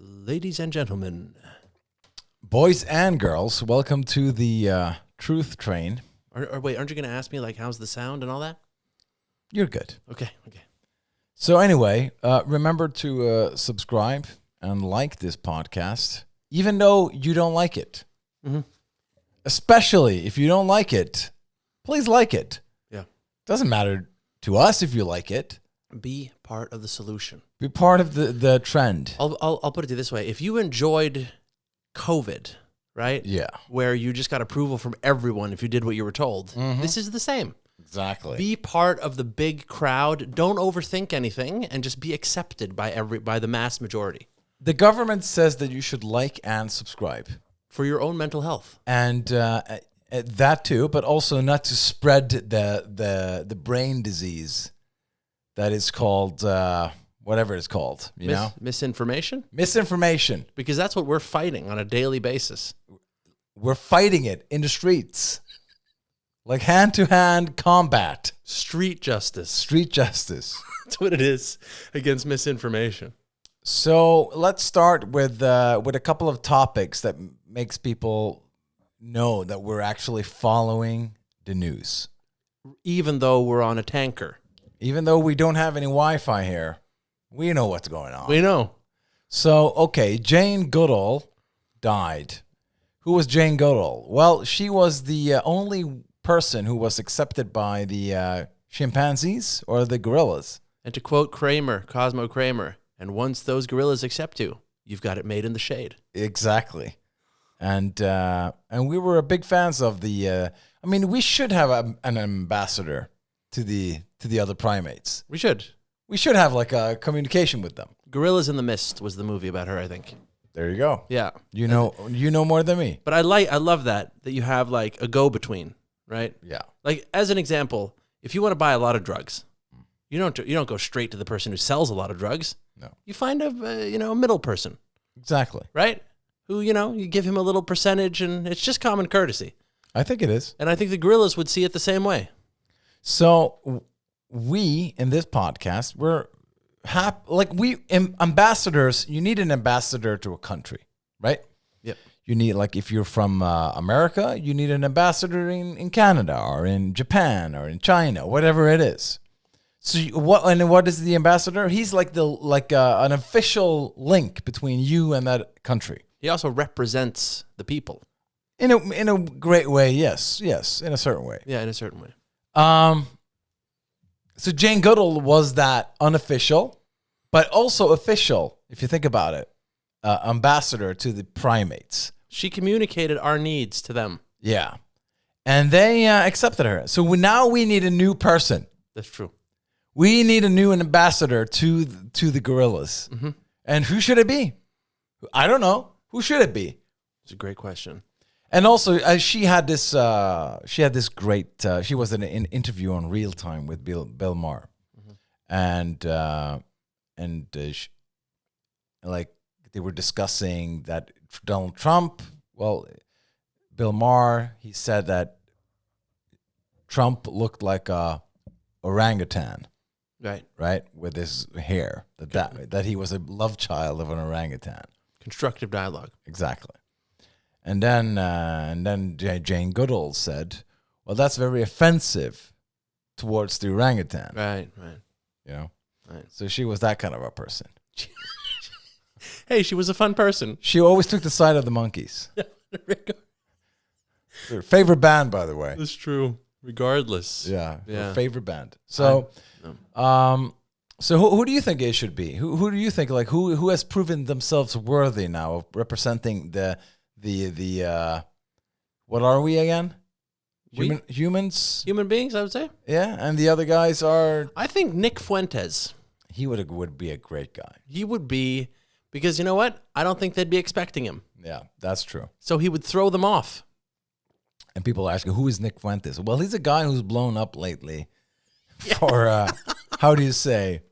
Ladies and gentlemen. Boys and girls, welcome to the Truth Train. Wait, aren't you going to ask me, like, how's the sound and all that? You're good. Okay. So anyway, remember to subscribe and like this podcast, even though you don't like it. Mm-hmm. Especially if you don't like it, please like it. Yeah. Doesn't matter to us if you like it. Be part of the solution. Be part of the trend. I'll put it this way. If you enjoyed COVID, right? Yeah. Where you just got approval from everyone if you did what you were told. Mm-hmm. This is the same. Exactly. Be part of the big crowd. Don't overthink anything and just be accepted by the mass majority. The government says that you should like and subscribe. For your own mental health. And that too, but also not to spread the brain disease that is called whatever it's called, you know? Misinformation? Misinformation. Because that's what we're fighting on a daily basis. We're fighting it in the streets. Like hand-to-hand combat. Street justice. Street justice. That's what it is against misinformation. So let's start with a couple of topics that makes people know that we're actually following the news. Even though we're on a tanker. Even though we don't have any Wi-Fi here, we know what's going on. We know. So, okay, Jane Goodall died. Who was Jane Goodall? Well, she was the only person who was accepted by the chimpanzees or the gorillas. And to quote Cosmo Kramer, and once those gorillas accept you, you've got it made in the shade. Exactly. And we were big fans of the... we should have an ambassador to the other primates. We should. We should have like a communication with them. Gorillas in the Mist was the movie about her, I think. There you go. Yeah. You know more than me. But I love that you have like a go-between, right? Yeah. Like as an example, if you want to buy a lot of drugs, you don't go straight to the person who sells a lot of drugs. No. You find a middle person. Exactly. Right? Who, you give him a little percentage and it's just common courtesy. I think it is. And I think the gorillas would see it the same way. So we, in this podcast, we're ambassadors, you need an ambassador to a country, right? Yep. You need, like, if you're from America, you need an ambassador in Canada or in Japan or in China, whatever it is. So what is the ambassador? He's like an official link between you and that country. He also represents the people. In a great way, yes, in a certain way. Yeah, in a certain way. So Jane Goodall was that unofficial, but also official, if you think about it, ambassador to the primates. She communicated our needs to them. Yeah. And they accepted her. So now we need a new person. That's true. We need a new ambassador to the gorillas. Mm-hmm. And who should it be? I don't know. Who should it be? It's a great question. And also, she had this great. She was in an interview on Real Time with Bill Maher, mm-hmm. Like they were discussing that Donald Trump. Well, Bill Maher, he said that Trump looked like a orangutan, right, with his hair. That he was a love child of an orangutan. Constructive dialogue. Exactly. And then Jane Goodall said, "Well, that's very offensive towards the orangutan." Right. You know? Right. So she was that kind of a person. Hey, she was a fun person. She always took the side of the monkeys. Her favorite band, by the way. That's true. Regardless. Yeah. Yeah. Her favorite band. So, so who do you think it should be? Who do you think, like, who has proven themselves worthy now of representing the what are we again? Humans? Human beings, I would say. Yeah, and the other guys are... I think Nick Fuentes. He would be a great guy. He would be, because you know what? I don't think they'd be expecting him. Yeah, that's true. So he would throw them off. And people ask, who is Nick Fuentes? Well, he's a guy who's blown up lately for, how do you say?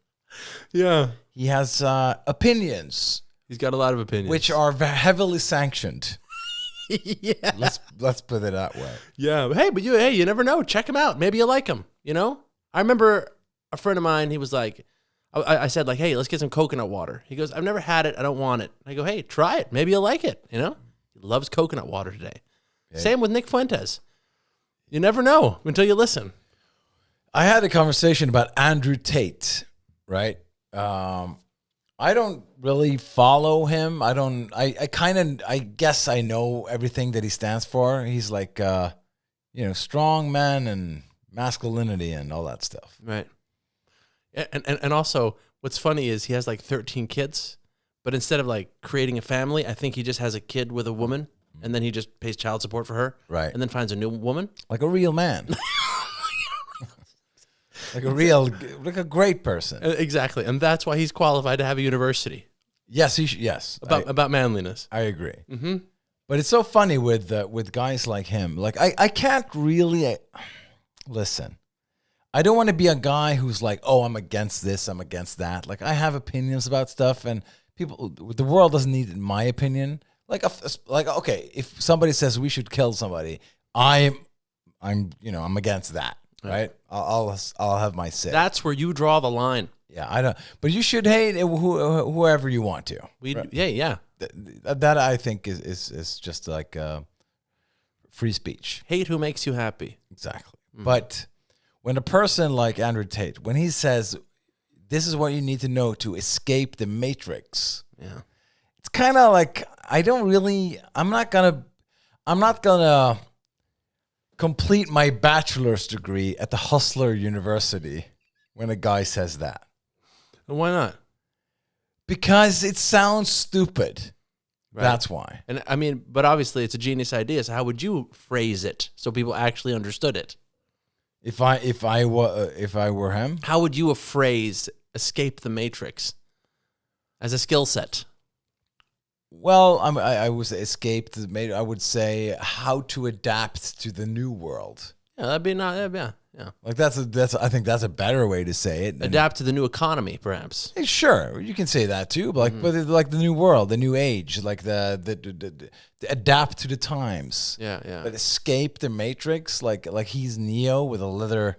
Yeah. He has opinions. He's got a lot of opinions. Which are heavily sanctioned. Yeah. Let's put it that way. Yeah. Hey, but you never know. Check him out. Maybe you like him, you know? I remember a friend of mine, he was like, I said like, hey, let's get some coconut water. He goes, I've never had it. I don't want it. I go, hey, try it. Maybe you'll like it. You know, he loves coconut water today. Yeah. Same with Nick Fuentes. You never know until you listen. I had a conversation about Andrew Tate, right? I don't really follow him. I guess I know everything that he stands for. He's like, strong man and masculinity and all that stuff. Right. And also, what's funny is he has like 13 kids, but instead of like creating a family, I think he just has a kid with a woman, and then he just pays child support for her. Right. And then finds a new woman. Like a real man. like a great person. Exactly. And that's why he's qualified to have a university. Yes, yes. About manliness. I agree. Mm-hmm. But it's so funny with guys like him. Like I can't really listen. I don't want to be a guy who's like, oh, I'm against this, I'm against that. Like I have opinions about stuff, and the world doesn't need my opinion. Like okay, if somebody says we should kill somebody, I'm against that, right? I'll have my say. That's where you draw the line. Yeah, I don't. But you should hate whoever you want to. Right? Yeah. That I think is just like free speech. Hate who makes you happy. Exactly. Mm-hmm. But when a person like Andrew Tate, when he says, this is what you need to know to escape the matrix. Yeah. It's kind of like, I'm not gonna complete my bachelor's degree at the Hustler University when a guy says that. And why not? Because it sounds stupid. Right. That's why. And I mean, but obviously it's a genius idea. So how would you phrase it so people actually understood it? If I were him, how would you phrase escape the matrix as a skill set? Well, I was escaped the matrix. I would say how to adapt to the new world. Yeah, that'd be not. Yeah. Like I think that's a better way to say it. Adapt to the new economy, perhaps. Sure, you can say that too. But but like the new world, the new age, like the adapt to the times. Yeah. But escape the matrix, like he's Neo with a leather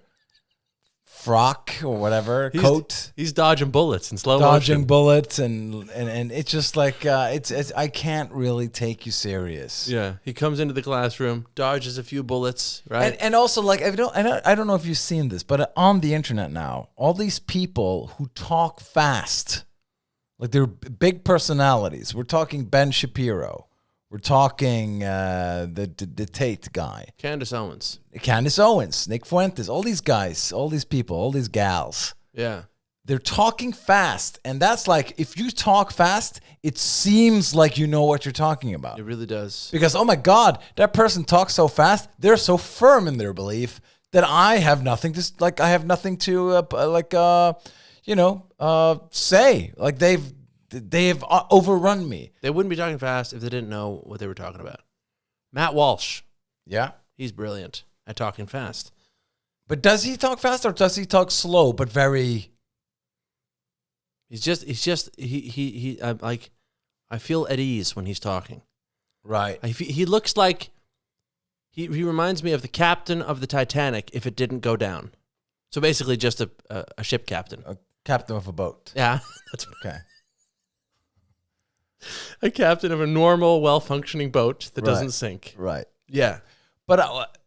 frock or whatever coat. He's dodging bullets in slow motion. motion. Bullets and it's just like it's I can't really take you serious. Yeah, he comes into the classroom, dodges a few bullets, right? And also like I don't know if you've seen this, but on the internet now, all these people who talk fast, like they're big personalities. We're talking Ben Shapiro. We're talking the Tate guy. Candace Owens, Nick Fuentes, all these guys, all these people, all these gals. Yeah. They're talking fast. And that's like, if you talk fast, it seems like you know what you're talking about. It really does. Because, oh my God, that person talks so fast. They're so firm in their belief that I have nothing to, say. Like they have overrun me. They wouldn't be talking fast if they didn't know what they were talking about. Matt Walsh. Yeah. He's brilliant at talking fast. But does he talk fast or does he talk slow but very... I feel at ease when he's talking. Right. He looks like... He reminds me of the captain of the Titanic if it didn't go down. So basically just a ship captain. A captain of a boat. Yeah. That's okay. A captain of a normal, well-functioning boat that doesn't sink. Right. Yeah. But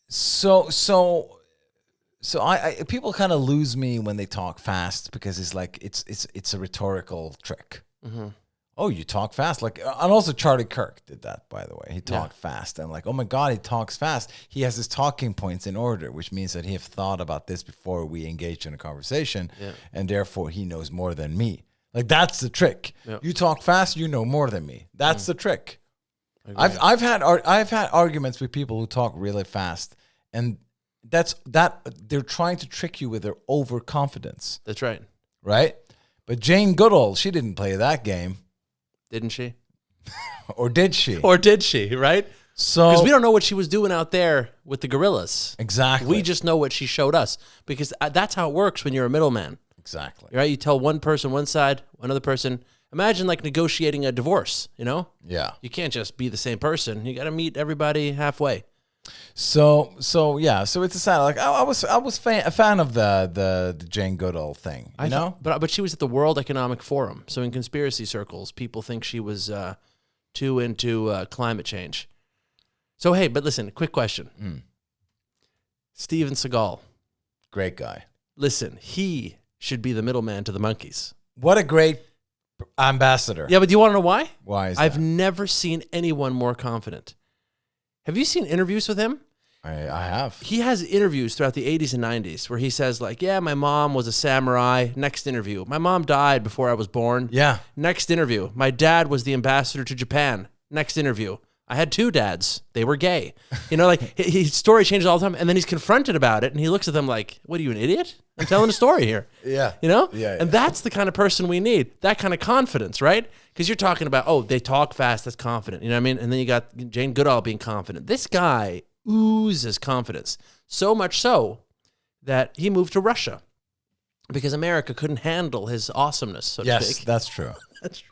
so I people kind of lose me when they talk fast because it's like it's a rhetorical trick. Mm-hmm. Oh, you talk fast, like, and also Charlie Kirk did that, by the way. He talked fast, and like, oh my God, he talks fast. He has his talking points in order, which means that he have thought about this before we engaged in a conversation, and therefore he knows more than me. Like that's the trick. Yep. You talk fast, you know more than me. That's the trick. I've had arguments with people who talk really fast, and they're trying to trick you with their overconfidence. That's right. Right? But Jane Goodall, she didn't play that game. Didn't she? Or did she? Right? So because we don't know what she was doing out there with the gorillas. Exactly. We just know what she showed us because that's how it works when you're a middleman. Exactly. Right? You tell one person one side, another person. Imagine like negotiating a divorce, you know? Yeah. You can't just be the same person. You got to meet everybody halfway. So yeah. So it's a sign. Like I was a fan of the Jane Goodall thing. You know. But she was at the World Economic Forum. So in conspiracy circles, people think she was too into climate change. So hey, but listen, quick question. Steven Seagal, Great guy. listen, he should be the middleman to the monkeys. What a great ambassador. Yeah, but do you want to know why? Why is I've that? never seen anyone more confident. Have you seen interviews with him? I have. He has interviews throughout the 80s and 90s where he says like, yeah, my mom was a samurai. Next interview. My mom died before I was born. Yeah. Next interview. My dad was the ambassador to Japan. Next interview. I had 2 dads. They were gay. You know, like his story changes all the time. And then he's confronted about it. And he looks at them like, what are you, an idiot? I'm telling a story here. Yeah. You know? Yeah. And that's the kind of person we need. That kind of confidence, right? Because you're talking about, oh, they talk fast. That's confident. You know what I mean? And then you got Jane Goodall being confident. This guy oozes confidence. So much so that he moved to Russia because America couldn't handle his awesomeness, so to Yes, speak. that's true. That's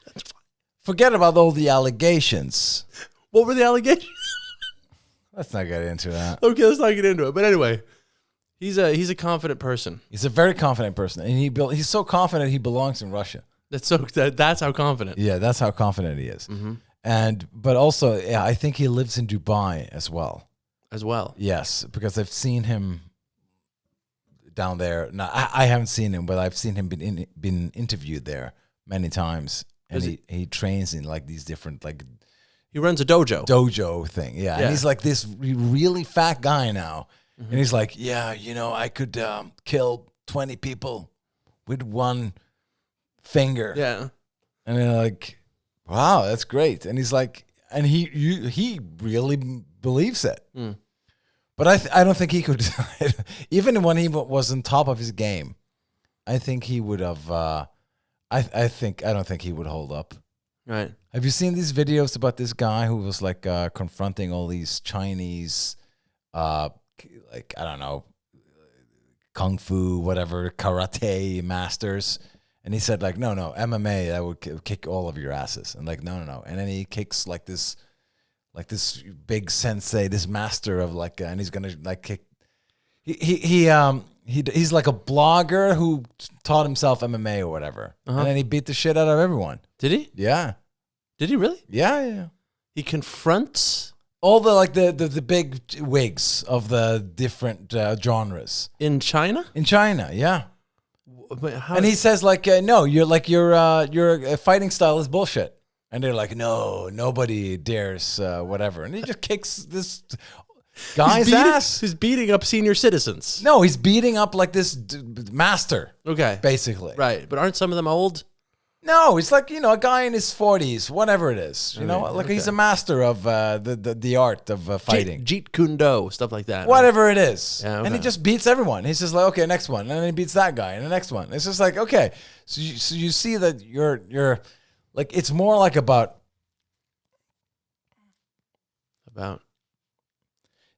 Forget about all the allegations. What were the allegations? Let's not get into that. Okay, let's not get into it. But anyway, he's a confident person. He's a very confident person, and he's so confident he belongs in Russia. That's how confident. Yeah, that's how confident he is. Mm-hmm. But also, yeah, I think he lives in Dubai as well. As well. Yes, because I've seen him down there. Now, I haven't seen him, but I've seen him been interviewed there many times, and he trains in like these different like He runs a dojo thing. Yeah, and he's like this really fat guy now, and he's like, yeah, you know, I could kill 20 people with one finger. Yeah. And they're like, wow, that's great. And he's like, and he really believes it. But I don't think he could, even when he was on top of his game, I think he would have, I don't think he would hold up. Right. Have you seen these videos about this guy who was like confronting all these Chinese, like, I don't know, kung fu, whatever, karate masters? And he said like, no, MMA, that would kick all of your asses. And like, no. And then he kicks like this big sensei, this master of like, and he's gonna like kick. He's like a blogger who taught himself MMA or whatever, and then he beat the shit out of everyone. Did he? Yeah. Did he really? Yeah. He confronts All the big wigs of the different genres in China? in China. Yeah. But how, And he says like, no, your fighting style is bullshit. And they're like, no, nobody dares, whatever. And he just kicks this guy's ass. He's beating up senior citizens. No, he's beating up like this master, Okay. basically. Right. But aren't some of them old? No, it's like, you know, a guy in his 40s, whatever it is. You know, like he's a master of the art of fighting. Jeet Kune Do, stuff like that. Whatever it is. Yeah, And he okay. just beats everyone. He's just like, okay, next one. And then he beats that guy and the next one. It's just like, okay. So you see that you're like, it's more like about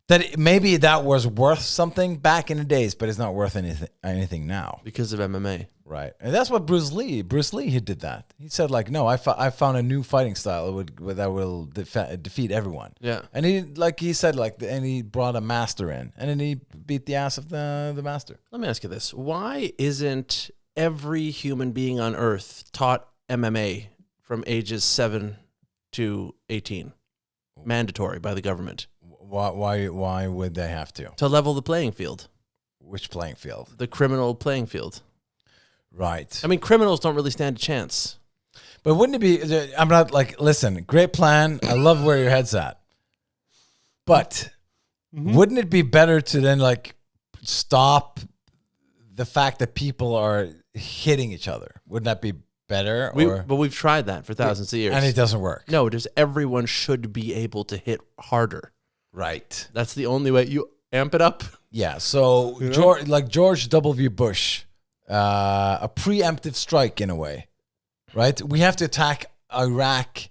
that maybe that was worth something back in the days, but it's not worth anything now. Because of MMA. Right. And that's what Bruce Lee, he did that. He said like, no, I found a new fighting style that will defeat everyone. Yeah. And he said like, and he brought a master in, and then he beat the ass of the master. Let me ask you this. Why isn't every human being on earth taught MMA from ages 7 to 18? Mandatory by the government. Why would they have to? To level the playing field. Which playing field? The criminal playing field. Right. I mean, criminals don't really stand a chance. But wouldn't it be, I'm not like, listen, great plan. I love where your head's at. But wouldn't it be better to then like stop the fact that people are hitting each other? Wouldn't that be better? But we've tried that for thousands of years. And it doesn't work. No, just everyone should be able to hit harder. Right. That's the only way. You amp it up. Yeah. So George W. Bush, a preemptive strike in a way, right? We have to attack Iraq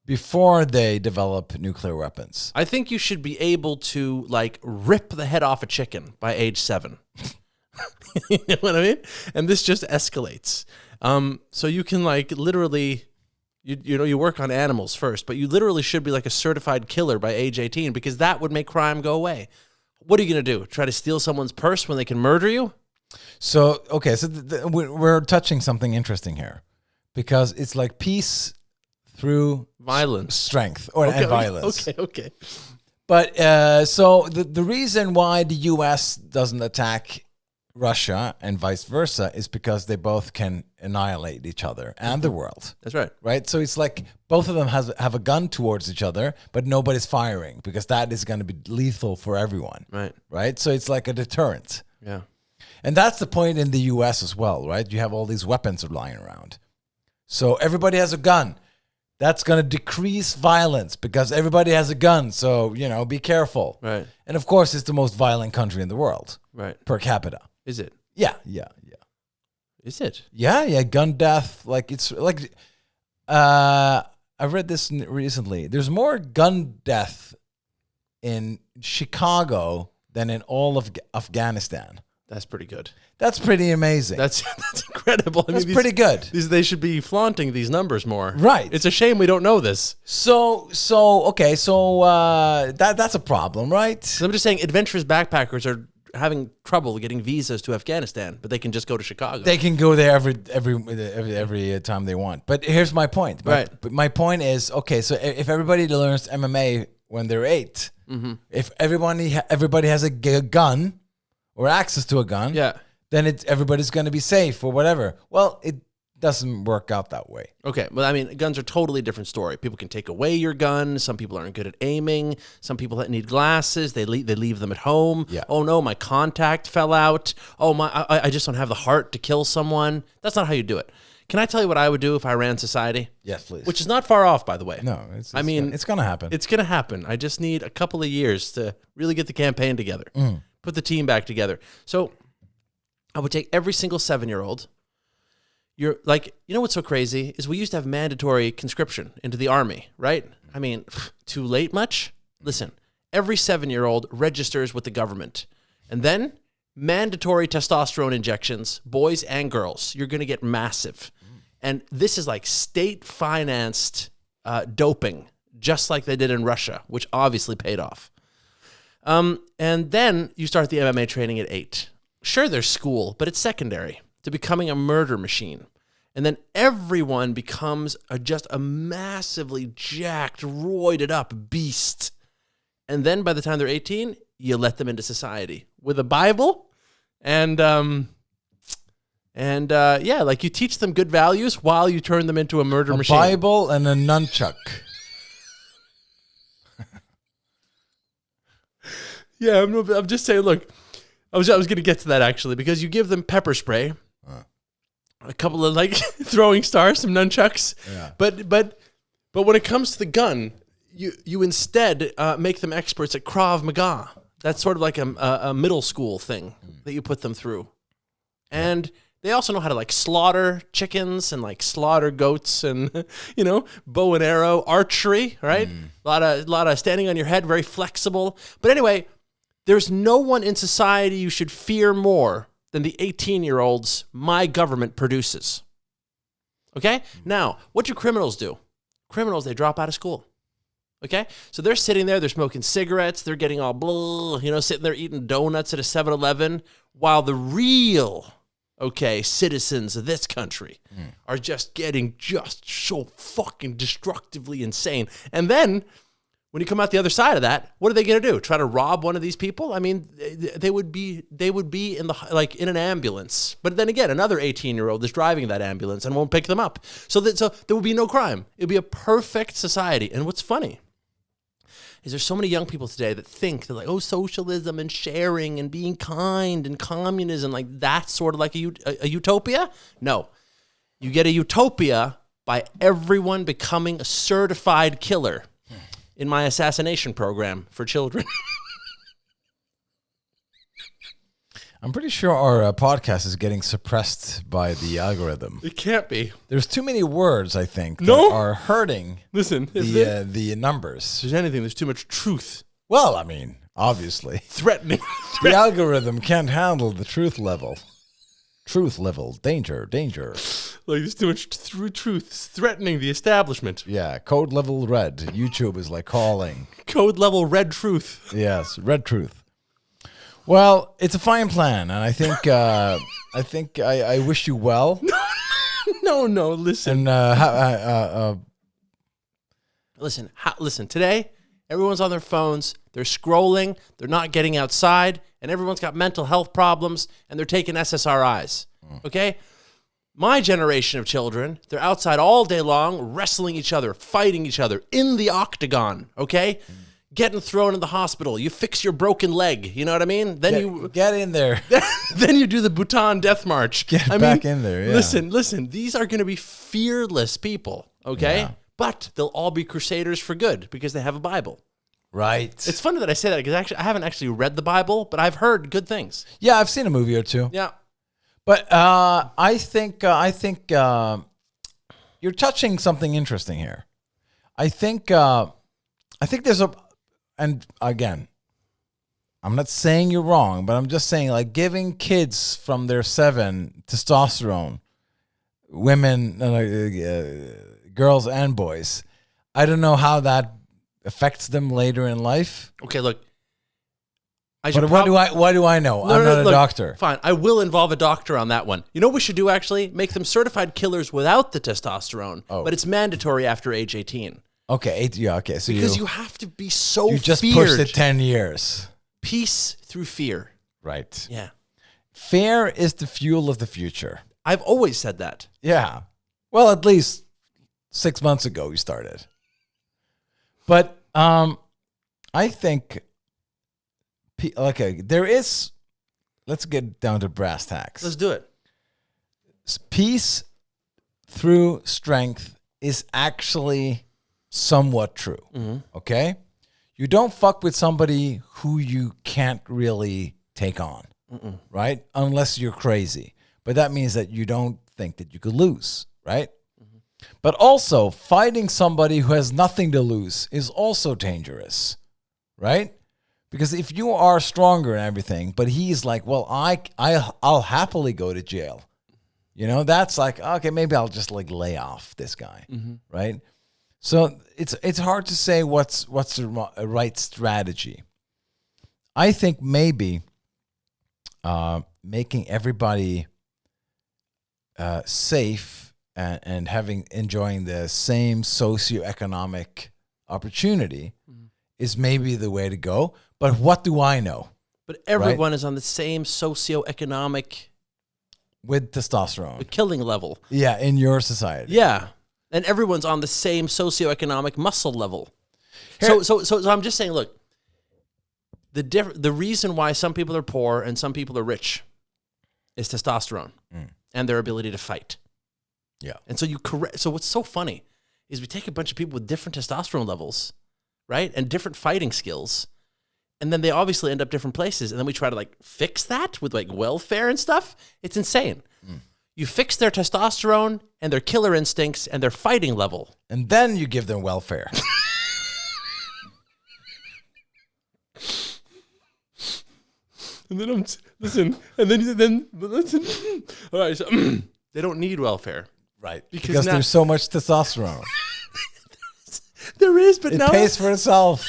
before they develop nuclear weapons. I think you should be able to like rip the head off a chicken by age 7. You know what I mean? And this just escalates. So you can like literally You work on animals first, but you literally should be like a certified killer by age 18 because that would make crime go away. What are you going to do? Try to steal someone's purse when they can murder you? So, okay, so we're touching something interesting here because it's like peace through violence, strength, and violence. Okay. But so the reason why the U.S. doesn't attack Russia and vice versa is because they both can annihilate each other and the world. That's right. Right? So it's like both of them have a gun towards each other, but nobody's firing because that is going to be lethal for everyone. Right. Right? So it's like a deterrent. Yeah. And that's the point in the U.S. as well, right? You have all these weapons lying around. So everybody has a gun. That's going to decrease violence because everybody has a gun. So, be careful. Right. And of course, it's the most violent country in the world. Right. Per capita. Is it? Yeah. Is it? Yeah. Gun death. Like, it's like, I read this recently. There's more gun death in Chicago than in all of Afghanistan. That's pretty good. That's pretty amazing. That's incredible. That's pretty good. They should be flaunting these numbers more. Right. It's a shame we don't know this. So that's a problem, right? So I'm just saying adventurous backpackers are having trouble getting visas to Afghanistan, but they can just go to Chicago. They can go there every time they want. But here's my point. But my point is, okay, so if everybody learns MMA when they're 8, if everybody has a gun or access to a gun, then everybody's going to be safe or whatever. Well, it doesn't work out that way. Okay. Well, I mean, guns are totally different story. People can take away your gun. Some people aren't good at aiming. Some people need glasses. They leave them at home. Yeah. Oh, no, my contact fell out. Oh, I just don't have the heart to kill someone. That's not how you do it. Can I tell you what I would do if I ran society? Yes, please. Which is not far off, by the way. No, it's going to happen. It's going to happen. I just need a couple of years to really get the campaign together. Put the team back together. So I would take every single 7-year-old. You're like, what's so crazy is we used to have mandatory conscription into the army, right? I mean, too late much? Listen, every 7-year-old registers with the government. And then mandatory testosterone injections, boys and girls. You're going to get massive. And this is like state-financed doping, just like they did in Russia, which obviously paid off. And then you start the MMA training at 8. Sure, there's school, but it's secondary to becoming a murder machine. And then everyone becomes just a massively jacked, roided up beast. And then by the time they're 18, you let them into society with a Bible and you teach them good values while you turn them into a murder machine. A Bible and a nunchuck. Yeah, I'm just saying, look, I was going to get to that actually, because you give them pepper spray, a couple of throwing stars, some nunchucks, but when it comes to the gun, you instead make them experts at Krav Maga. That's sort of like a middle school thing that you put them through, and they also know how to slaughter chickens and slaughter goats and bow and arrow, archery, right? A lot of standing on your head, very flexible. But anyway. There's no one in society you should fear more than the 18-year-olds my government produces. Okay? Now, what do criminals do? Criminals, they drop out of school. Okay? So they're sitting there, they're smoking cigarettes, they're getting all blah, sitting there eating donuts at a 7-Eleven, while the real, citizens of this country are just getting so fucking destructively insane. And then when you come out the other side of that, what are they going to do? Try to rob one of these people? I mean, they would be in in an ambulance. But then again, another 18-year-old is driving that ambulance and won't pick them up. So there would be no crime. It would be a perfect society. And what's funny is there's so many young people today that think they're socialism and sharing and being kind and communism, that's sort of like a utopia. No, you get a utopia by everyone becoming a certified killer. In my assassination program for children. I'm pretty sure our podcast is getting suppressed by the algorithm. It can't be. There's too many words, I think, that are hurting the numbers. If there's anything, there's too much truth. Well, I mean, obviously. Threatening. The algorithm can't handle the truth level. Truth level, danger. Like there's too much truth threatening the establishment. Yeah, code level red. YouTube is like calling. Code level red truth. Yes, red truth. Well, it's a fine plan, and I think I wish you well. No, listen. And Listen. Today, everyone's on their phones. They're scrolling. They're not getting outside, and everyone's got mental health problems, and they're taking SSRIs. Okay. My generation of children, they're outside all day long, wrestling each other, fighting each other in the octagon, okay? Getting thrown in the hospital. You fix your broken leg, you know what I mean? Then get in there. Then you do the Bhutan Death March. Get back in there, yeah. Listen, these are going to be fearless people, okay? Yeah. But they'll all be crusaders for good because they have a Bible. Right. It's funny that I say that because actually I haven't actually read the Bible, but I've heard good things. Yeah, I've seen a movie or two. Yeah. But I think you're touching something interesting here. I think there's and again, I'm not saying you're wrong, but I'm just saying like giving kids from their 7 testosterone, women, girls and boys. I don't know how that affects them later in life. Okay, look. But what do I know? I'm not a doctor. Fine, I will involve a doctor on that one. You know what we should do, actually? Make them certified killers without the testosterone, but it's mandatory after age 18. Okay, okay. So because you have to be so you just feared. pushed it 10 years. Peace through fear. Right. Yeah. Fear is the fuel of the future. I've always said that. Yeah. Well, at least 6 months ago we started. But I think... Okay, there is. Let's get down to brass tacks. Let's do it. Peace through strength is actually somewhat true. Mm-hmm. Okay, you don't fuck with somebody who you can't really take on, right? Unless you're crazy. But that means that you don't think that you could lose, right? Mm-hmm. But also, fighting somebody who has nothing to lose is also dangerous, right? Because if you are stronger and everything, but he's like, well, I'll happily go to jail. You know, that's like, okay, maybe I'll just like lay off this guy, right? So it's hard to say what's the right strategy. I think maybe making everybody safe and enjoying the same socioeconomic opportunity is maybe the way to go. But what do I know? But everyone is on the same socioeconomic... With testosterone. Killing level. Yeah, in your society. Yeah. And everyone's on the same socioeconomic muscle level. So I'm just saying, look, the reason why some people are poor and some people are rich is testosterone and their ability to fight. Yeah. And so so what's so funny is we take a bunch of people with different testosterone levels, right? And different fighting skills. And then they obviously end up different places. And then we try to like fix that with like welfare and stuff. It's insane. You fix their testosterone and their killer instincts and their fighting level. And then you give them welfare. And then listen. All right, so they don't need welfare. Right. Because there's so much testosterone. There is, but it now... It pays for itself.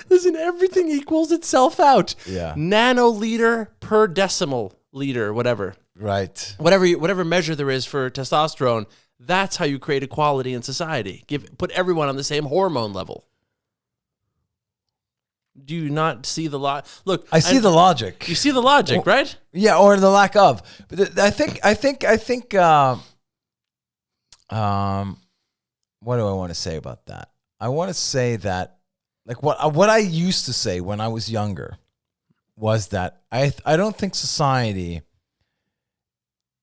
Listen, everything equals itself out. Yeah. Nanoliter per decimal liter, whatever. Right. Whatever measure there is for testosterone, that's how you create equality in society. Put everyone on the same hormone level. Do you not see the look? I see the logic. You see the logic, right? Yeah, or the lack of. But I think. What do I want to say about that? I want to say that. Like what I used to say when I was younger was that I don't think society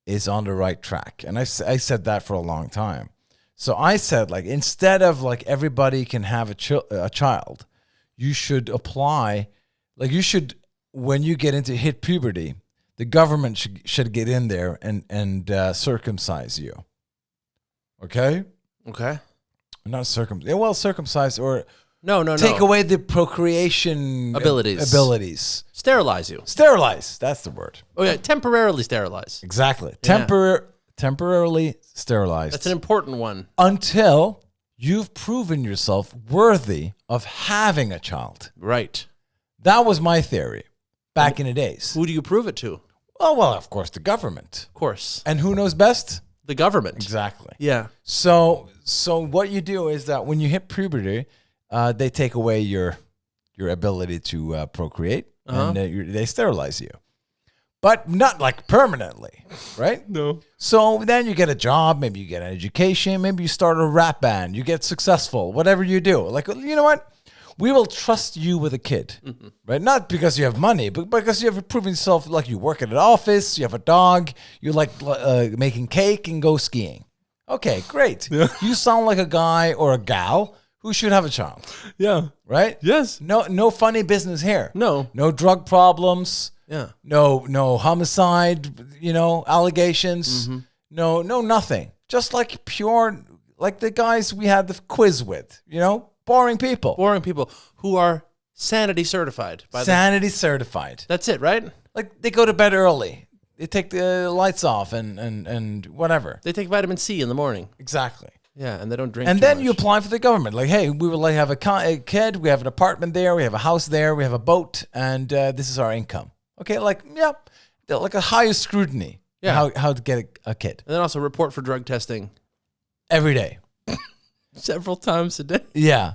is on the right track. And I said that for a long time. So I said, like, instead of like everybody can have a child, you should apply, like when you hit puberty, the government should get in there and circumcise you. Okay? Okay. Not circumcise or... No. Take away the procreation abilities. Sterilize you. Sterilize. That's the word. Oh yeah, temporarily sterilize. Exactly. Temporarily sterilized. That's an important one. Until you've proven yourself worthy of having a child. Right. That was my theory back in the days. Who do you prove it to? Oh, well, of course, the government. Of course. And who knows best? The government. Exactly. Yeah. So what you do is that when you hit puberty, they take away your ability to procreate, and they sterilize you. But not like permanently, right? No. So then you get a job, maybe you get an education, maybe you start a rap band, you get successful, whatever you do. Like, you know what? We will trust you with a kid, right? Not because you have money, but because you have proven yourself, like you work at an office, you have a dog, you like making cake and go skiing. Okay, great. Yeah. You sound like a guy or a gal who should have a child. Yeah. Right? Yes. No funny business here. No. No drug problems. Yeah. No homicide, allegations. No, nothing. Just like pure, like the guys we had the quiz with, boring people. Boring people who are sanity certified. Sanity certified. That's it, right? Like they go to bed early. They take the lights off and whatever. They take vitamin C in the morning. Exactly. Yeah, and they don't drink. And too then much. you apply for the government. Like, hey, we would like have a kid. We have an apartment there. We have a house there. We have a boat, and this is our income. Okay, like a higher scrutiny. Yeah, how to get a kid. And then also report for drug testing every day, several times a day. Yeah,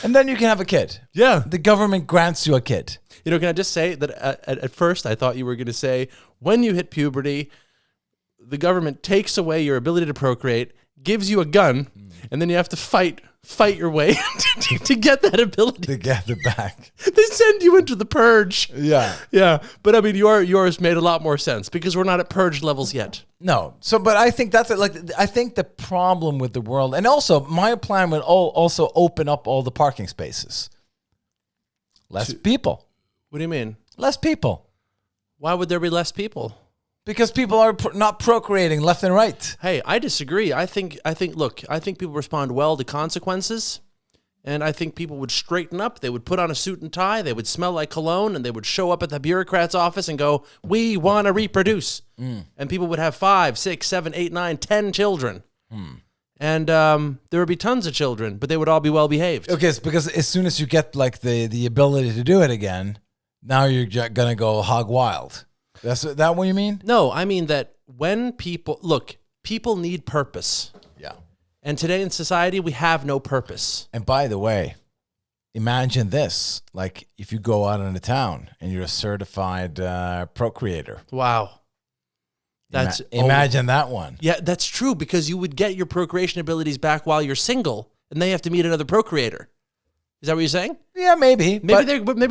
and then you can have a kid. Yeah, the government grants you a kid. Can I just say that at first I thought you were going to say when you hit puberty, the government takes away your ability to procreate, gives you a gun, and then you have to fight your way to get that ability. To get it back. They send you into the purge. Yeah. Yeah. But I mean, yours made a lot more sense because we're not at purge levels yet. No. So, but I think that's I think the problem with the world, and also my plan would also open up all the parking spaces. Less people. What do you mean? Less people. Why would there be less people? Because people are not procreating left and right. Hey, I disagree. I think people respond well to consequences, and I think people would straighten up. They would put on a suit and tie. They would smell like cologne, and they would show up at the bureaucrat's office and go, "We want to reproduce." And people would have 5, 6, 7, 8, 9, 10 children. And there would be tons of children, but they would all be well behaved. Okay, it's because as soon as you get like the ability to do it again, now you're gonna go hog wild. That's that what you mean? No, I mean that when people need purpose. Yeah. And today in society, we have no purpose. And by the way, imagine this: like if you go out into town and you're a certified procreator. Wow. Imagine that one. Yeah, that's true because you would get your procreation abilities back while you're single, and then you have to meet another procreator. Is that what you're saying? Yeah, maybe. Maybe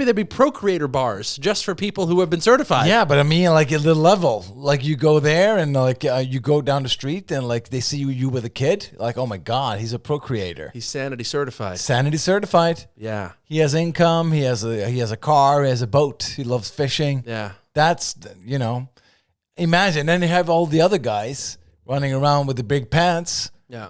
there'd be procreator bars just for people who have been certified. Yeah, but I mean, like at the level, like you go there and like you go down the street and like they see you with a kid, like oh my god, he's a procreator. He's sanity certified. Sanity certified. Yeah. He has income. He has a car. He has a boat. He loves fishing. Yeah. That's Imagine then you have all the other guys running around with the big pants. Yeah.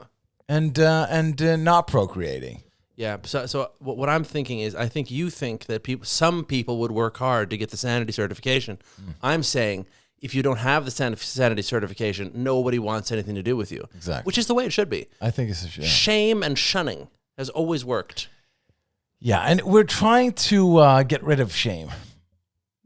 And not procreating. Yeah, so what I'm thinking is, I think you think that some people would work hard to get the sanity certification. I'm saying if you don't have the sanity certification, nobody wants anything to do with you. Exactly. Which is the way it should be. I think it's a shame. Shame and shunning has always worked. Yeah, and we're trying to get rid of shame,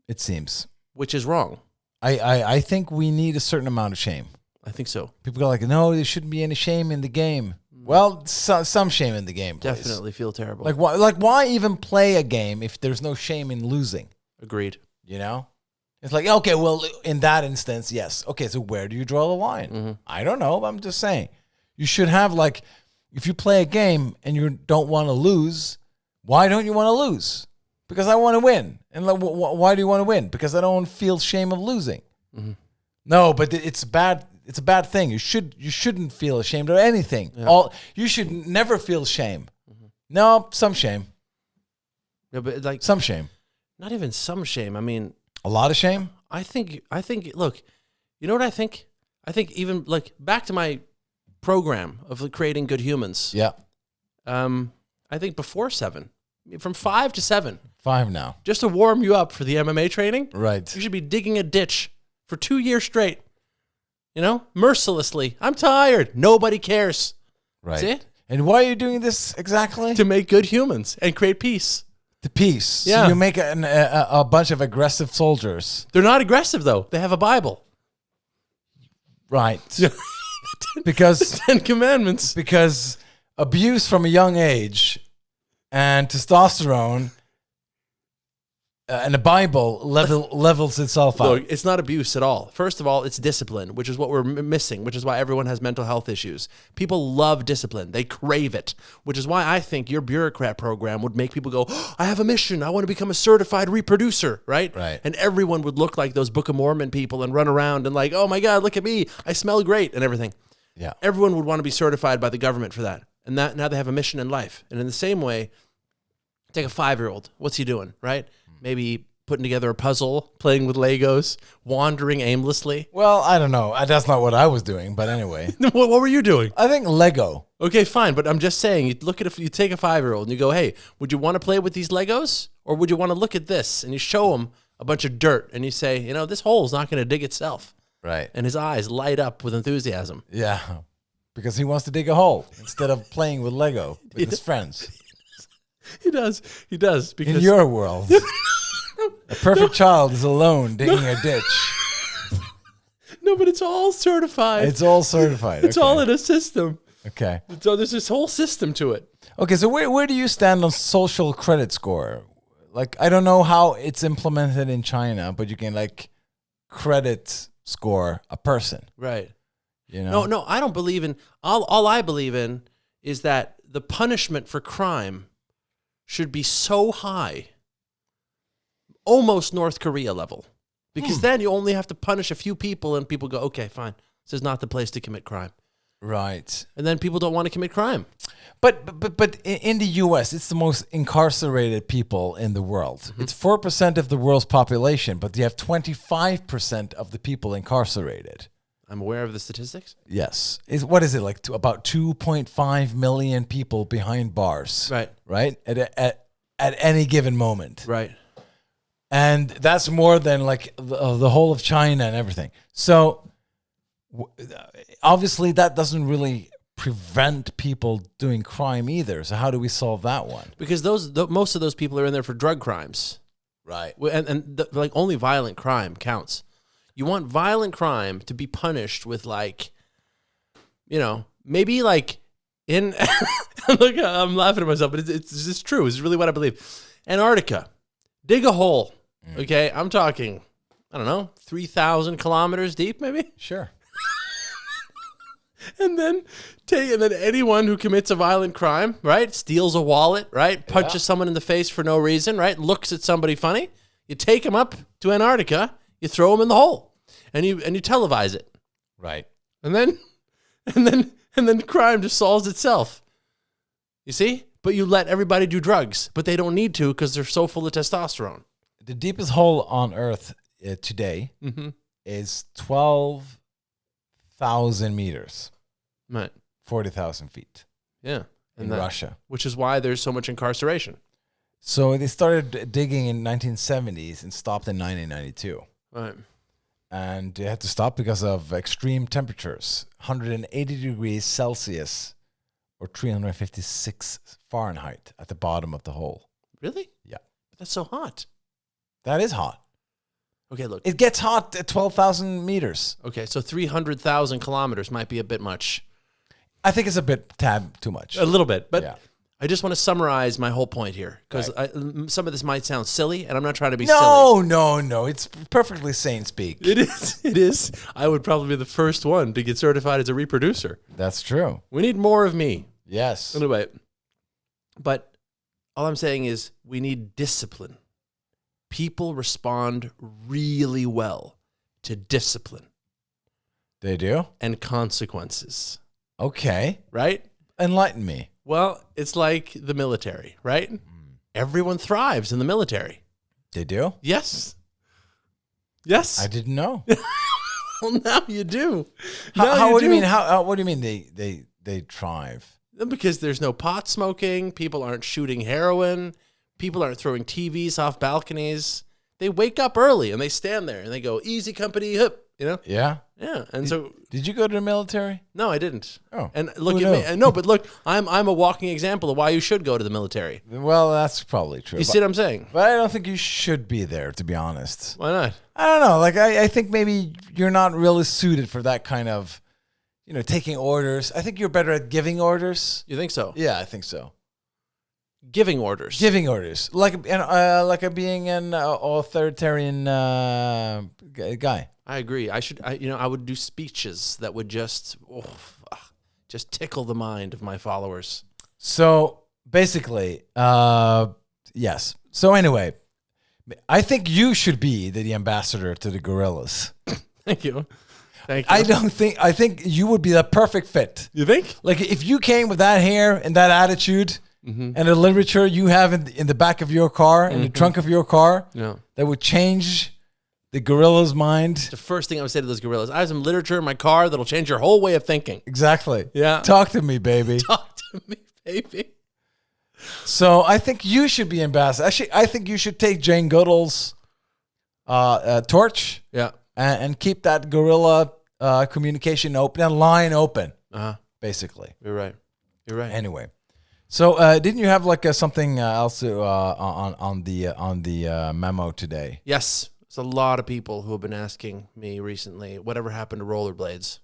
it seems. Which is wrong. I think we need a certain amount of shame. I think so. People are like, no, there shouldn't be any shame in the game. Well, some shame in the game, please. Definitely feel terrible. Like why even play a game if there's no shame in losing? Agreed. It's like, okay, well, in that instance, yes. Okay, so where do you draw the line? I don't know. I'm just saying. You should have, like, if you play a game and you don't want to lose, why don't you want to lose? Because I want to win. And like, why do you want to win? Because I don't feel shame of losing. No, but it's bad. It's a bad thing. You shouldn't feel ashamed of anything. Yeah. You should never feel shame. No, some shame. Yeah, but like some shame. Not even some shame. I mean, a lot of shame. I think. Look, you know what I think? I think even like back to my program of creating good humans. Yeah. I think before 7, from 5 to 7, 5 now. just to warm you up for the MMA training. Right. You should be digging a ditch for 2 years straight. You know, mercilessly. I'm tired. Nobody cares. Right. See it? And why are you doing this exactly? To make good humans and create peace. The peace. Yeah. So you make a bunch of aggressive soldiers. They're not aggressive, though. They have a Bible. Right. Because 10 Commandments. because abuse from a young age and testosterone and the Bible levels itself out. Look, it's not abuse at all. First of all, it's discipline, which is what we're missing, which is why everyone has mental health issues. People love discipline. They crave it, which is why I think your bureaucrat program would make people go, oh, I have a mission. I want to become a certified reproducer, right? Right. And everyone would look like those Book of Mormon people and run around and like, oh my God, look at me. I smell great and everything. Yeah. Everyone would want to be certified by the government for that. And that now they have a mission in life. And in the same way, take a 5-year-old. What's he doing, right? Maybe putting together a puzzle, playing with Legos, wandering aimlessly. Well, I don't know. That's not what I was doing, but anyway. What were you doing? I think Lego. Okay, fine, but I'm just saying, you look at you take a 5-year-old and you go, hey, would you want to play with these Legos? Or would you want to look at this? And you show him a bunch of dirt and you say, you know, this hole's not going to dig itself. Right. And his eyes light up with enthusiasm. Yeah. Because he wants to dig a hole instead of playing with Lego with his friends. He does. Because In your world, a perfect child is alone digging a ditch. No, but it's all certified. It's all certified. It's Okay. all in a system. Okay. So there's this whole system to it. Okay, so where do you stand on social credit score? Like, I don't know how it's implemented in China, but you can, like, credit score a person, Right. you know? No, I don't believe in all I believe in is that the punishment for crime should be so high, almost North Korea level. Because then you only have to punish a few people and people go, okay, fine. This is not the place to commit crime. Right. And then people don't want to commit crime. But in the U.S., it's the most incarcerated people in the world. Mm-hmm. It's 4% of the world's population, but you have 25% of the people incarcerated. I'm aware of the statistics. Yes. What is it, like about 2.5 million people behind bars? Right. Right? At any given moment. Right. And that's more than like the whole of China and everything. So obviously that doesn't really prevent people doing crime either. So how do we solve that one? Because most of those people are in there for drug crimes. Right. Like only violent crime counts. You want violent crime to be punished with like, you know, maybe like in, look, I'm laughing at myself, but it's true. It's really what I believe. Antarctica, dig a hole. Okay. I'm talking, I don't know, 3,000 kilometers deep, maybe. Sure. And then anyone who commits a violent crime, right, steals a wallet, right, punches someone in the face for no reason, right, looks at somebody funny, you take them up to Antarctica, you throw them in the hole, and you televise it, Right. and then crime just solves itself. You see, but you let everybody do drugs, but they don't need to because they're so full of testosterone. The deepest hole on Earth today is 12,000 meters, Right. 40,000 feet Yeah. in Russia. Which is why there's so much incarceration. So they started digging in 1970s and stopped in 1992. Right. And they had to stop because of extreme temperatures, 180 degrees Celsius or 356 Fahrenheit at the bottom of the hole. Really? Yeah. But that's so hot. That is hot. Okay, look. It gets hot at 12,000 meters. Okay, so 300,000 kilometers might be a bit much. I think it's a tad too much. A little bit, but Yeah. I just want to summarize my whole point here because some of this might sound silly, and I'm not trying to be No, silly. no. It's perfectly sane speak. It is. It is. I would probably be the first one to get certified as a reproducer. That's true. We need more of me. Yes. Anyway, but all I'm saying is we need discipline. People respond really well to discipline They do? and consequences, Okay. right? Enlighten me. Well, it's like the military, right? Everyone thrives in the military. They do? Yes. Yes. I didn't know. Well, now you do. What do you mean? What do you mean they thrive? Because there's no pot smoking, people aren't shooting heroin, people aren't throwing TVs off balconies. They wake up early and they stand there and they go, easy company, hip, you know? Yeah. Yeah. And so Did you go to the military? no, I didn't. Oh. And look Who at knew? me. No, but look, I'm a walking example of why you should go to the military. Well, that's probably true. You see what I'm saying? But I don't think you should be there, to be honest. Why not? I don't know. Like, I think maybe you're not really suited for that kind of, taking orders. I think you're better at giving orders. You think so? Yeah, I think so. Giving orders. Giving orders, like being an authoritarian guy. I agree. I would do speeches that would just tickle the mind of my followers. So basically, yes. So anyway, I think you should be the ambassador to the gorillas. Thank you. Thank you. I think you would be the perfect fit. You think? Like if you came with that hair and that attitude and the literature you have in the back of your car, in the trunk of your car, that would change the gorilla's mind. The first thing I would say to those gorillas, I have some literature in my car that'll change your whole way of thinking. Exactly. Yeah. Talk to me, baby. Talk to me, baby. So I think you should be ambassador. Actually, I think you should take Jane Goodall's torch. Yeah. And keep that gorilla communication open and line open. Basically. You're right. You're right. Anyway, so didn't you have like something else on the memo today? Yes. There's a lot of people who have been asking me recently, whatever happened to rollerblades?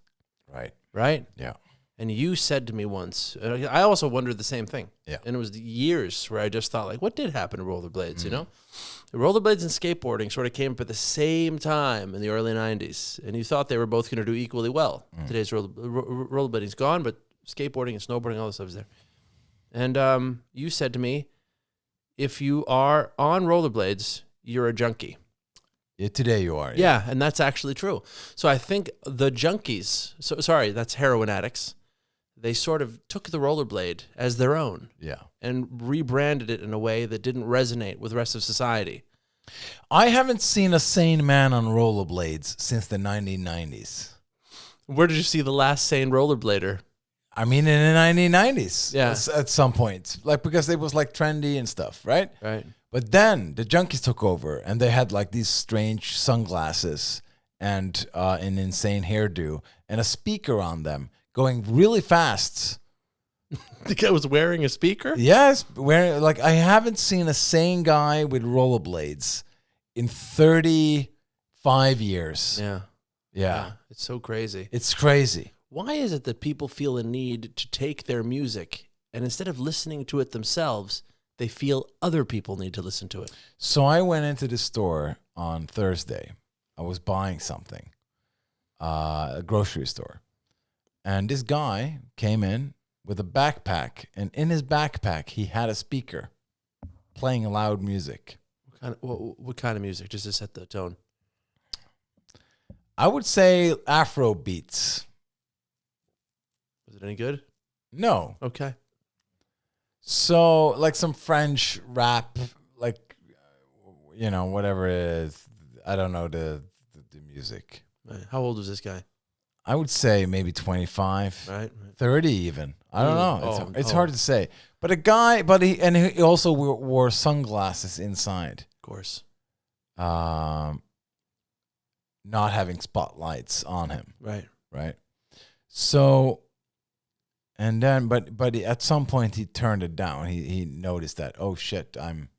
Right. Right? Yeah. And you said to me once, I also wondered the same thing. Yeah. And it was years where I just thought, like, what did happen to rollerblades, you know? The rollerblades and skateboarding sort of came up at the same time in the early 90s. And you thought they were both going to do equally well. Today's rollerblading's gone, but skateboarding and snowboarding, all this stuff is there. And you said to me, if you are on rollerblades, you're a junkie. Yeah, today you are. Yeah, and that's actually true. So I think the junkies, that's heroin addicts, they sort of took the rollerblade as their own. Yeah. And rebranded it in a way that didn't resonate with the rest of society. I haven't seen a sane man on rollerblades since the 1990s. Where did you see the last sane rollerblader? I mean, in the 1990s. Yeah. At some point. Like, because it was like trendy and stuff, right? Right. But then the junkies took over and they had like these strange sunglasses and an insane hairdo and a speaker on them going really fast. The guy was wearing a speaker? Yes, I haven't seen a sane guy with rollerblades in 35 years. Yeah. It's so crazy. It's crazy. Why is it that people feel a need to take their music and instead of listening to it themselves, they feel other people need to listen to it? So I went into the store on Thursday. I was buying something, a grocery store. And this guy came in with a backpack, and in his backpack, he had a speaker playing loud music. What kind of music, just to set the tone? I would say Afro beats. Was it any good? No. Okay. So, like some French rap, like, whatever it is. I don't know the music. How old was this guy? I would say maybe 25, right. 30 even. I don't know. It's Oh. hard to say. But a guy, he also wore sunglasses inside. Of course. Not having spotlights on him. Right. So, and then, but at some point he turned it down. He noticed that, oh shit, I'm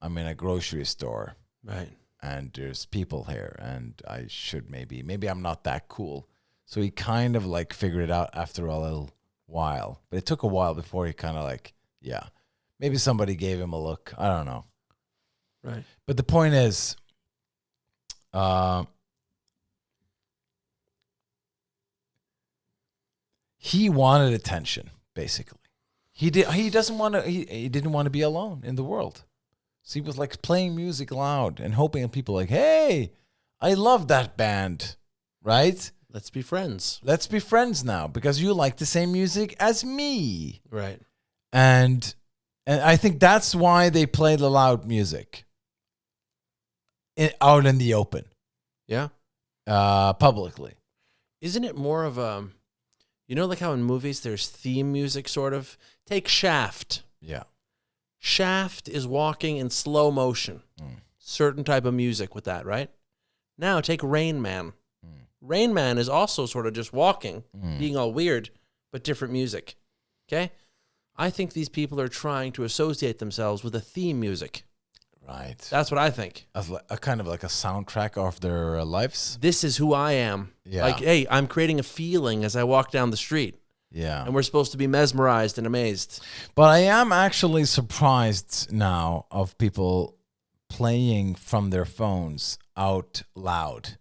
in a grocery store. Right. And there's people here, and I should maybe I'm not that cool. So he kind of like figured it out after a little while. But it took a while before he kind of like, yeah, maybe somebody gave him a look. I don't know. Right. But the point is, he wanted attention, basically. He didn't want to be alone in the world. So he was like playing music loud and hoping people like, hey, I love that band, right? Let's be friends. Let's be friends now because you like the same music as me. Right. And I think that's why they play the loud music out in the open. Yeah. Publicly. Isn't it more of a, You know, like how in movies there's theme music, sort of? Take Shaft. Yeah. Shaft is walking in slow motion. Certain type of music with that, right? Now take Rain Man. Rain Man is also sort of just walking, being all weird, but different music. Okay? I think these people are trying to associate themselves with a theme music. Right. That's what I think. As a kind of like a soundtrack of their lives. This is who I am. Yeah. Like, hey, I'm creating a feeling as I walk down the street. Yeah. And we're supposed to be mesmerized and amazed. But I am actually surprised now of people playing from their phones out loud.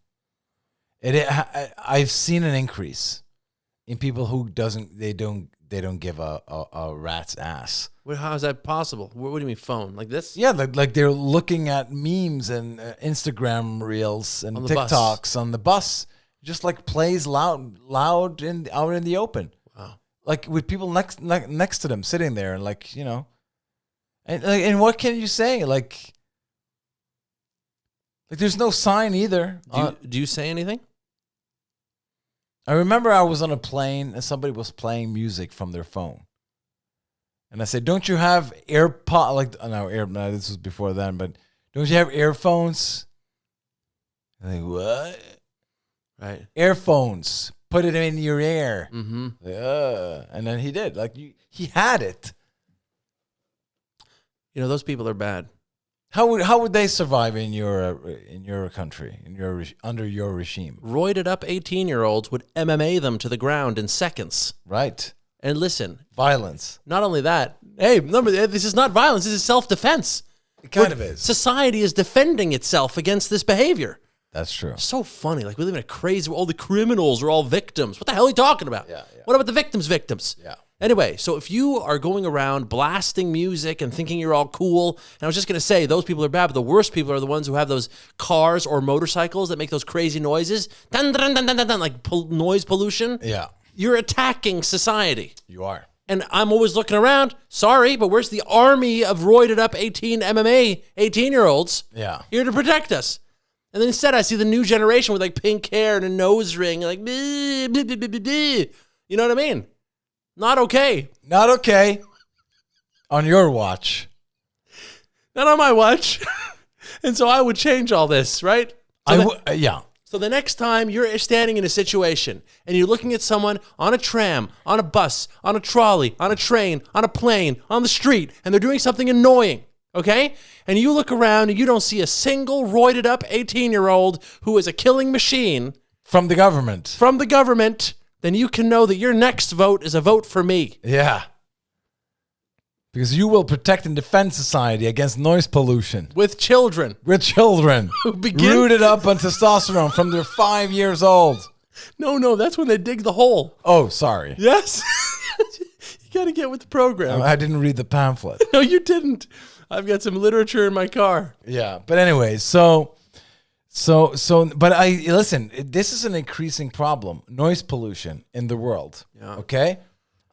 I've seen an increase in people who don't give a rat's ass. Well, how is that possible? What do you mean phone? Like this? Yeah, like they're looking at memes and Instagram reels and On the bus. TikToks on the bus, just like plays loud out in the open. Wow. Like with people next to them sitting there, and like, you know, and what can you say? Like there's no sign either. Do you say anything? I remember I was on a plane and somebody was playing music from their phone. And I said, "Don't you have AirPod?" No, this was before then, but don't you have earphones? And they, what? Right. Earphones. Put it in your ear. Mm-hmm. And then he did. Like he had it. You know, those people are bad. How would they survive in your country, under your regime? Roided up 18-year-olds would MMA them to the ground in seconds. Right. And listen, Violence. not only that, hey, remember, this is not violence, this is self-defense. It kind of is. Society is defending itself against this behavior. That's true. So funny. Like, we live in a crazy, all the criminals are all victims. What the hell are you talking about? Yeah. What about the victims? Yeah. Anyway, so if you are going around blasting music and thinking you're all cool, and I was just going to say, those people are bad, but the worst people are the ones who have those cars or motorcycles that make those crazy noises, dun, dun, dun, dun, dun, dun, like noise pollution. Yeah. You're attacking society. You are. And I'm always looking around. Sorry, but where's the army of roided up 18-year-olds Yeah. here to protect us? And then instead, I see the new generation with like pink hair and a nose ring, like, bleh, bleh, bleh, bleh, bleh. You know what I mean? Not okay. Not okay. On your watch. Not on my watch. And so I would change all this, right? Yeah. So the next time you're standing in a situation and you're looking at someone on a tram, on a bus, on a trolley, on a train, on a plane, on the street, and they're doing something annoying, okay? And you look around and you don't see a single roided up 18-year-old who is a killing machine From the government. then you can know that your next vote is a vote for me. Yeah. Because you will protect and defend society against noise pollution. With children. With children. Who begin- Rooted up on testosterone from they're 5 years old. No, that's when they dig the hole. Oh, sorry. Yes. You got to get with the program. I didn't read the pamphlet. No, you didn't. I've got some literature in my car. Yeah. But anyway, but listen, this is an increasing problem. Noise pollution in the world. Yeah. Okay?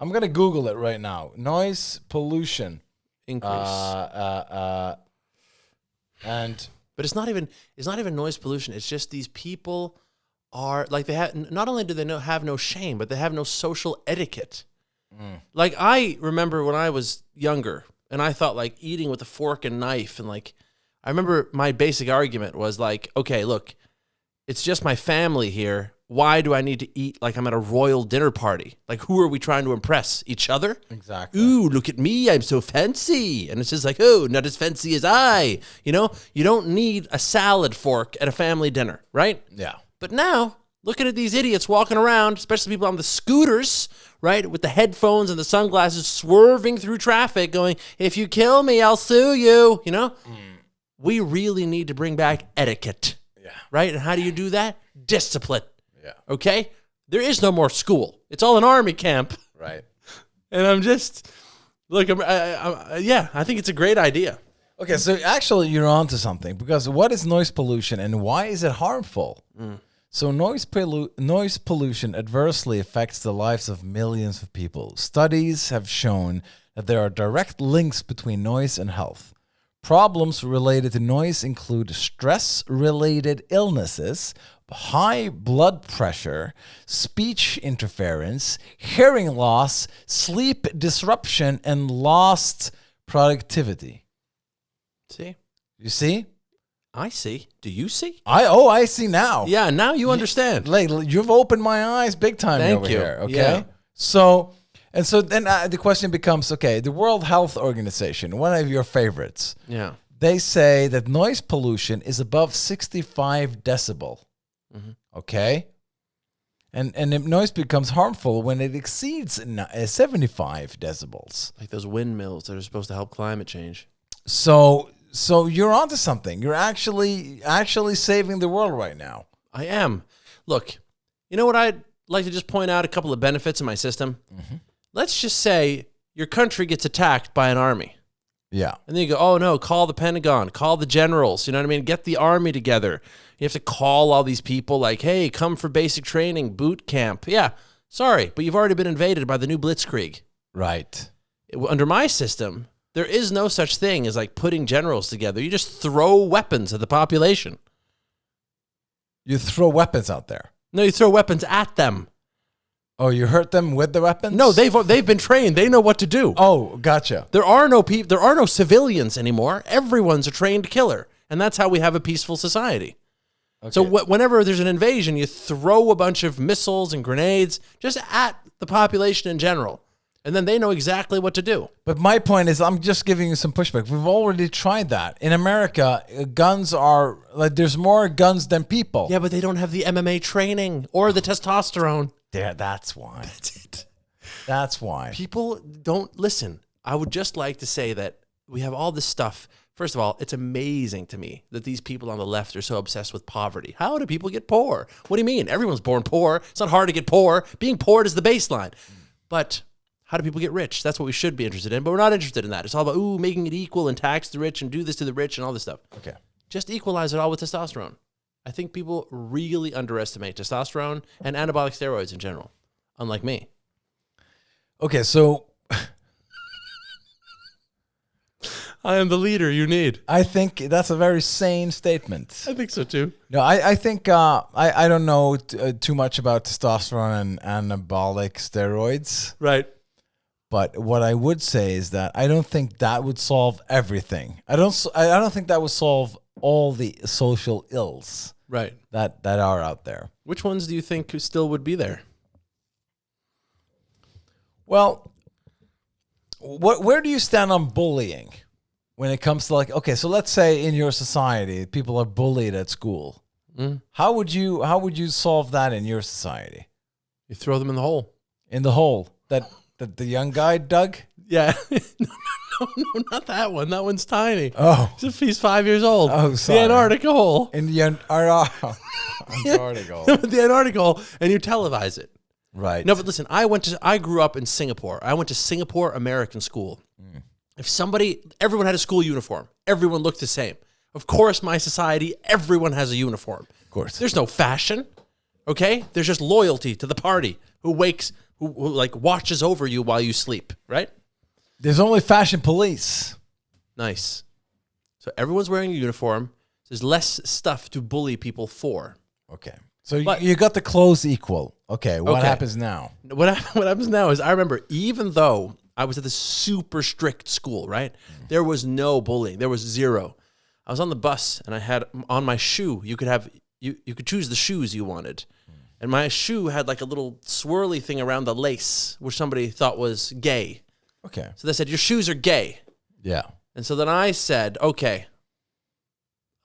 I'm going to Google it right now. Noise pollution. Increase. And But it's not even noise pollution. It's just these people are like, they have, not only do they have no shame, but they have no social etiquette. Like, I remember when I was younger and I thought like eating with a fork and knife, and like, I remember my basic argument was like, okay, look, it's just my family here. Why do I need to eat like I'm at a royal dinner party? Like, who are we trying to impress? Each other? exactly. Ooh, look at me, I'm so fancy. And it's just like, oh, not as fancy as I. You know, you don't need a salad fork at a family dinner, right? Yeah. But now, looking at these idiots walking around, especially people on the scooters, right, with the headphones and the sunglasses, swerving through traffic, going, if you kill me, I'll sue you, you know? We really need to bring back etiquette, right? And how do you do that? Discipline. Yeah. Okay? There is no more school. It's all an army camp. Right. And I'm just, look, I think it's a great idea. Okay, so actually you're onto something, because what is noise pollution and why is it harmful? So noise pollution adversely affects the lives of millions of people. Studies have shown that there are direct links between noise and health. Problems related to noise include stress-related illnesses, high blood pressure, speech interference, hearing loss, sleep disruption, and lost productivity. See? You see? I see. Do you see? I see now. Yeah, now you understand. Like, you've opened my eyes big time Thank over you. here. Okay. Yeah. So then the question becomes, okay, the World Health Organization, one of your favorites, Yeah. they say that noise pollution is above 65 decibel. Okay. And if noise becomes harmful when it exceeds 75 decibels. Like those windmills that are supposed to help climate change. So you're onto something. You're actually saving the world right now. I am. Look, you know what I'd like to just point out a couple of benefits in my system? Let's just say your country gets attacked by an army. Yeah. And then you go, oh no, call the Pentagon, call the generals, you know what I mean? Get the army together. You have to call all these people like, hey, come for basic training, boot camp. Yeah, sorry, but you've already been invaded by the new blitzkrieg. Right. Under my system, there is no such thing as like putting generals together. You just throw weapons at the population. You throw weapons out there. No, you throw weapons at them. Oh, you hurt them with the weapons? No, they've been trained. They know what to do. Oh, gotcha. There are no people. There are no civilians anymore. Everyone's a trained killer, and that's how we have a peaceful society. Okay. So whenever there's an invasion, you throw a bunch of missiles and grenades just at the population in general, and then they know exactly what to do. But my point is, I'm just giving you some pushback. We've already tried that. In America, guns are, like, there's more guns than people. Yeah, but they don't have the MMA training or the testosterone. That's why. That's it. That's why. People don't listen. I would just like to say that we have all this stuff. First of all, it's amazing to me that these people on the left are so obsessed with poverty. How do people get poor? What do you mean? Everyone's born poor. It's not hard to get poor. Being poor is the baseline. But how do people get rich? That's what we should be interested in, but we're not interested in that. It's all about, making it equal and tax the rich and do this to the rich and all this stuff. Okay. Just equalize it all with testosterone. I think people really underestimate testosterone and anabolic steroids in general, unlike me. Okay, so I am the leader you need. I think that's a very sane statement. I think so too. No, I think I don't know too much about testosterone and anabolic steroids. Right. But what I would say is that I don't think that would solve everything. I don't think that would solve all the social ills Right. that are out there. Which ones do you think still would be there? Well, where do you stand on bullying when it comes to, like, okay, so let's say in your society people are bullied at school. How would you solve that in your society? You throw them in the hole. In the hole that the young guy dug? Yeah. No, not that one. That one's tiny. Oh. He's 5 years old. Oh, sorry. The Antarctic hole. In the Antarctic hole. The Antarctic hole, and you televise it. Right. No, but listen, I grew up in Singapore. I went to Singapore American School. Everyone had a school uniform. Everyone looked the same. Of course, my society, everyone has a uniform. Of course. There's no fashion, okay? There's just loyalty to the party who like watches over you while you sleep, right? There's only fashion police. Nice. So everyone's wearing a uniform. There's less stuff to bully people for. Okay. So you got the clothes equal. Okay. What happens now? What happens now is, I remember, even though I was at this super strict school, right? There was no bullying. There was zero. I was on the bus and I had on my shoe, you could choose the shoes you wanted. And my shoe had like a little swirly thing around the lace, which somebody thought was gay. Okay. So they said, your shoes are gay. Yeah. And so then I said, okay,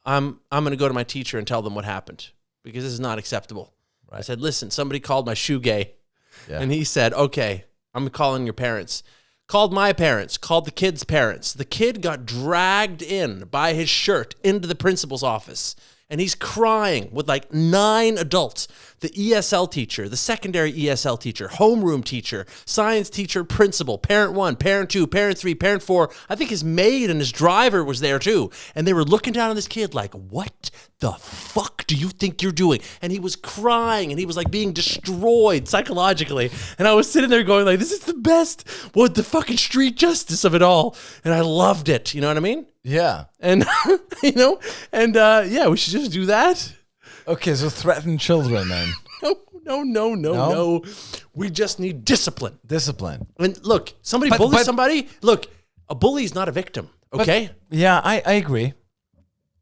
I'm going to go to my teacher and tell them what happened, because this is not acceptable. Right. I said, listen, somebody called my shoe gay. Yeah. And he said, okay, I'm calling your parents. Called my parents, called the kid's parents. The kid got dragged in by his shirt into the principal's office. And he's crying with like 9 adults. The ESL teacher, the secondary ESL teacher, homeroom teacher, science teacher, principal, parent 1, parent 2, parent 3, parent 4. I think his maid and his driver was there too. And they were looking down on this kid like, what the fuck do you think you're doing? And he was crying and he was like being destroyed psychologically. And I was sitting there going like, this is the best, what, the fucking street justice of it all. And I loved it. You know what I mean? Yeah. And, yeah, we should just do that. Okay, so threaten children then. No. We just need discipline. Discipline. And look, somebody bullies somebody. Look, a bully is not a victim, okay? Yeah, I agree.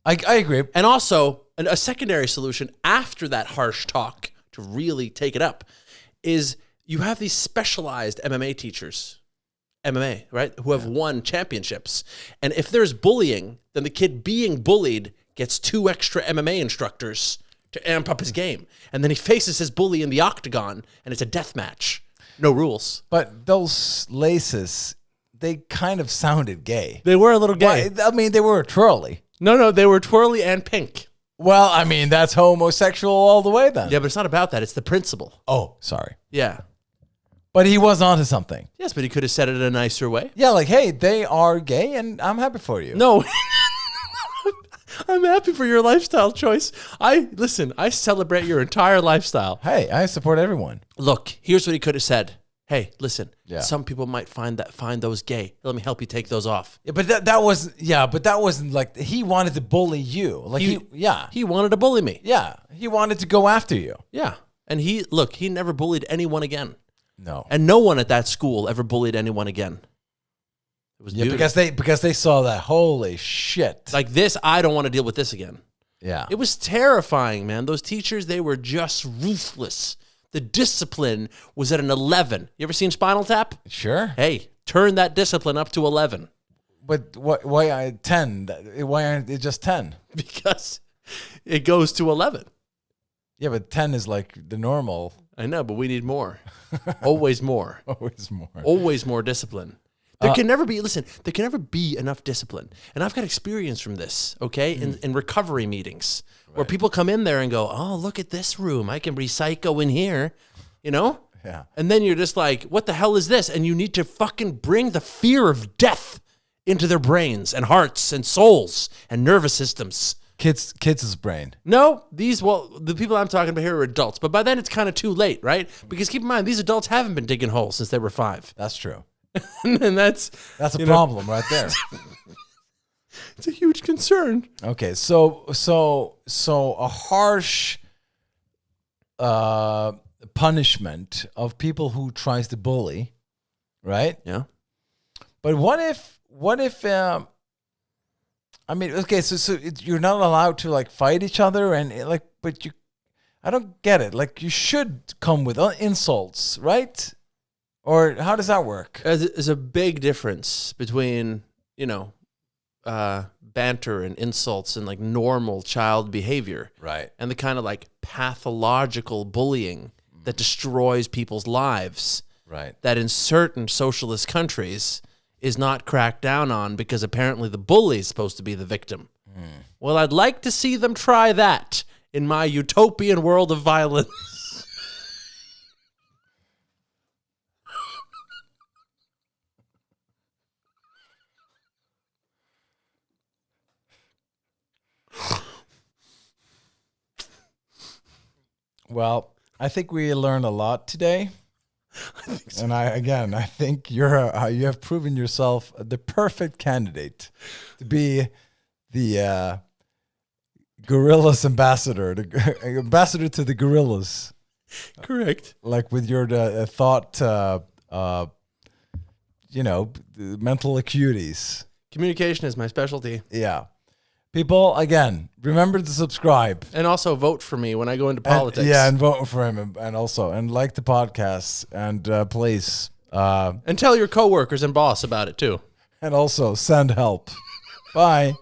I agree. And also, a secondary solution after that harsh talk to really take it up is you have these specialized MMA teachers, MMA, right, who have won championships. And if there's bullying, then the kid being bullied gets 2 extra MMA instructors to amp up his game. And then he faces his bully in the octagon, and it's a death match. No rules. But those laces, they kind of sounded gay. They were a little gay. Well, I mean, they were twirly. No, they were twirly and pink. Well, I mean, that's homosexual all the way then. Yeah, but it's not about that. It's the principle. Oh, sorry. Yeah. But he was onto something. Yes, but he could have said it in a nicer way. Yeah, like, hey, they are gay, and I'm happy for you. No. I'm happy for your lifestyle choice. I celebrate your entire lifestyle. Hey, I support everyone. Look, here's what he could have said. Hey, listen. Yeah. Some people might find those gay. Let me help you take those off. Yeah, but that wasn't like he wanted to bully you. Like he wanted to bully me. Yeah, he wanted to go after you. Yeah, and he never bullied anyone again. No, and no one at that school ever bullied anyone again. It was because they saw that. Holy shit! Like this, I don't want to deal with this again. Yeah, it was terrifying, man. Those teachers, they were just ruthless. The discipline was at an 11. You ever seen Spinal Tap? Sure. Hey, turn that discipline up to 11. But why 10? Why aren't it just 10? Because it goes to 11. Yeah, but 10 is like the normal. I know, but we need more. Always more. Always more. Always more discipline. There can never be enough discipline. And I've got experience from this, okay, in recovery meetings where people come in there and go, oh, look at this room. I can recycle in here, you know? Yeah. And then you're just like, what the hell is this? And you need to fucking bring the fear of death into their brains and hearts and souls and nervous systems. Kids' brain. No, the people I'm talking about here are adults. But by then it's kind of too late, right? Because keep in mind, these adults haven't been digging holes since they were 5. That's true. And that's a problem right there. It's a huge concern. Okay, so a harsh punishment of people who tries to bully, right? Yeah. But what if I mean, okay, so you're not allowed to like fight each other and like, but I don't get it. Like you should come with insults, right? Or how does that work? There's a big difference between, banter and insults and like normal child behavior. Right. And the kind of like pathological bullying that destroys people's lives. Right. That in certain socialist countries is not cracked down on because apparently the bully is supposed to be the victim. Well, I'd like to see them try that in my utopian world of violence. Well, I think we learned a lot today. I think so. And I think you have proven yourself the perfect candidate to be the gorillas ambassador, the ambassador to the gorillas. Correct. Like with your thought, the mental acuities. Communication is my specialty. Yeah. People, again, remember to subscribe. And also vote for me when I go into politics. And vote for him. And like the podcast. And please. And tell your coworkers and boss about it, too. And also send help. Bye.